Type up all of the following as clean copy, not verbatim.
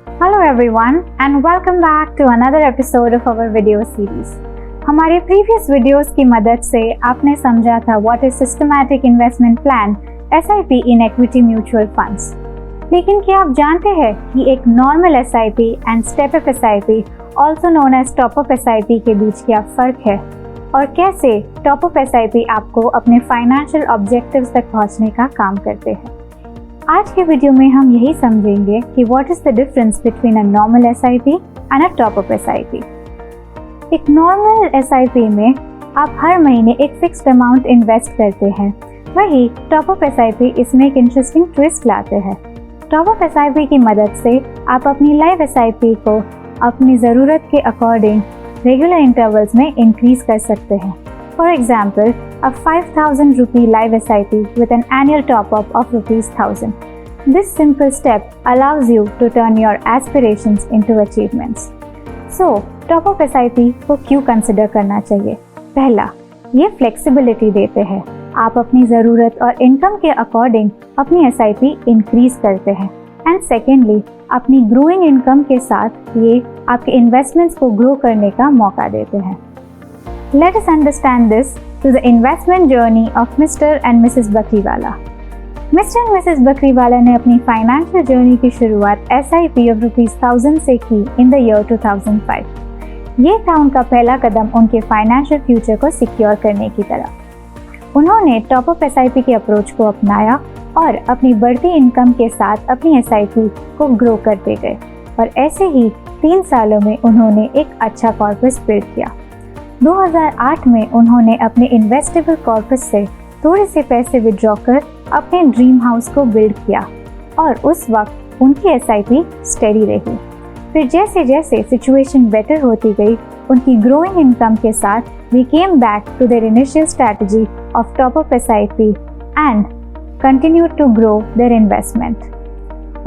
Hello everyone and welcome back to another episode of our video series. हमारे previous videos की मदद से आपने समझा था what is systematic investment plan SIP in equity mutual funds. लेकिन क्या आप जानते हैं कि एक normal SIP and step-up SIP also known as top-up SIP के बीच क्या फ़र्क है और कैसे top-up SIP आपको अपने financial objectives तक पहुंचने का काम करते हैं. आज के वीडियो में हम यही समझेंगे कि what is the difference between a normal SIP and a top-up SIP. एक normal SIP में आप हर महीने एक फिक्स्ड अमाउंट इन्वेस्ट करते हैं, वही top-up SIP इसमें एक इंटरेस्टिंग ट्विस्ट लाते हैं. top-up SIP की मदद से आप अपनी लाइफ SIP को अपनी ज़रूरत के अकॉर्डिंग रेगुलर इंटरवल्स में इंक्रीज कर सकते हैं. For example, a 5,000 rupee live SIP with an annual top-up of rupees 1,000. This simple step allows you to turn your aspirations into achievements. So, top-up SIP को क्यों कंसिडर करना चाहिए? पहला, ये फ्लेक्सिबिलिटी देते हैं. आप अपनी ज़रूरत और इनकम के अकॉर्डिंग अपनी SIP इंक्रीज करते हैं. एंड सेकेंडली, अपनी ग्रोइंग इनकम के साथ ये आपके इन्वेस्टमेंट्स को ग्रो करने का मौका देते हैं. Let us understand this through the investment journey of Mr. and Mrs. Bakriwala. Mr. and Mrs. Bakriwala ने अपनी फाइनेंशियल जर्नी की शुरुआत SIP of ₹1000 से की in the year 2005. ये था उनका पहला कदम उनके फाइनेंशियल फ्यूचर को सिक्योर करने की तरफ. उन्होंने टॉप-अप SIP के अप्रोच को अपनाया और अपनी बढ़ती इनकम के साथ अपनी SIP को ग्रो करते गए और ऐसे ही 3 सालों में उन्होंने एक अच्छा कॉर्पस बिल्ड किया. 2008 में उन्होंने अपने इन्वेस्टेबल कॉर्पस से थोड़े से पैसे विड्रॉ कर अपने ड्रीम हाउस को बिल्ड किया और उस वक्त उनकी SIP स्टेडी रही. फिर जैसे जैसे सिचुएशन बेटर होती गई, उनकी ग्रोइंग इनकम के साथ we came back to their initial strategy of top-up SIP and continued to grow their investment.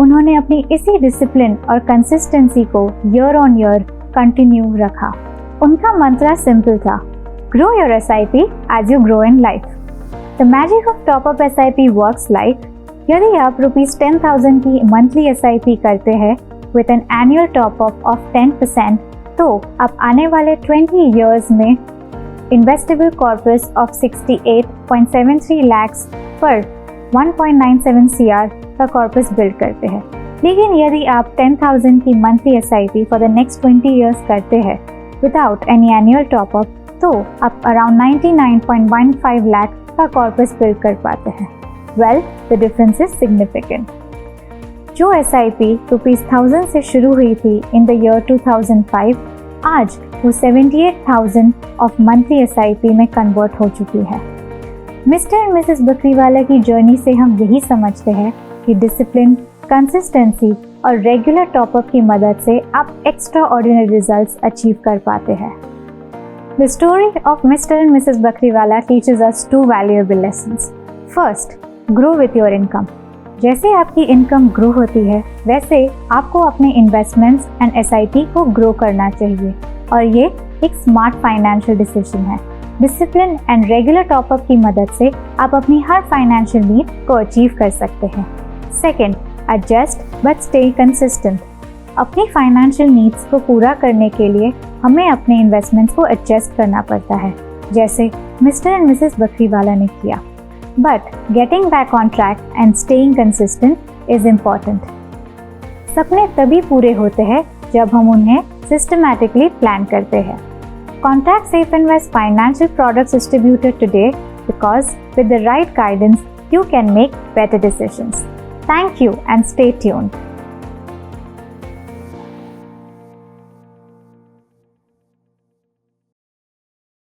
उन्होंने अपनी इसी डिसिप्लिन और कंसिस्टेंसी को ईयर ऑन ईयर कंटिन्यू रखा. उनका मंत्र सिंपल था, grow your SIP as you grow in life. The magic of top-up SIP works like, यदि आप ₹10,000 की मंथली SIP करते हैं with an annual top-up of 10%, तो आप आने वाले 20 ईयर्स में इन्वेस्टेबल कॉर्पस ऑफ 68.73 lakhs पर 1.97 CR का कॉर्पस बिल्ड करते हैं. लेकिन यदि आप 10,000 की monthly SIP for the next 20 years करते हैं without any annual top-up, तो आप around 99.15 lakh का कॉर्पस बिल्ड कर पाते हैं. Well, the difference is significant. जो SIP ₹1000 से शुरू हुई थी in the year 2005, आज वो 78,000 of monthly SIP में कन्वर्ट हो चुकी है. मिस्टर एंड मिसेस बकरीवाला की जर्नी से हम यही समझते हैं कि डिसिप्लिन, कंसिस्टेंसी और रेगुलर टॉपअप की मदद से आप एक्स्ट्रा ऑर्डिनरी रिजल्ट्स अचीव कर पाते हैं. The story of mister and missus Bakriwala teaches us 2 valuable lessons. First, grow with your income. जैसे आपकी इनकम ग्रो होती है, वैसे आपको अपने इन्वेस्टमेंट्स एंड SIP को ग्रो करना चाहिए और ये एक स्मार्ट फाइनेंशियल डिसीजन है. डिसिप्लिन एंड रेगुलर टॉपअप की मदद से आप अपनी हर फाइनेंशियल नीड को अचीव कर सकते हैं. Second, adjust but stay consistent. अपनी फाइनेंशियल नीड्स को पूरा करने के लिए हमें अपने इन्वेस्टमेंट्स को एडजस्ट करना पड़ता है, जैसे मिस्टर एंड मिसेस बकरीवाला ने किया. But getting back on track and staying consistent is important. सपने तभी पूरे होते हैं जब हम उन्हें सिस्टमैटिकली प्लान करते हैं. Contact Safe Invest Financial Products Distributor today because with the right guidance, you can make better decisions. Thank you and stay tuned.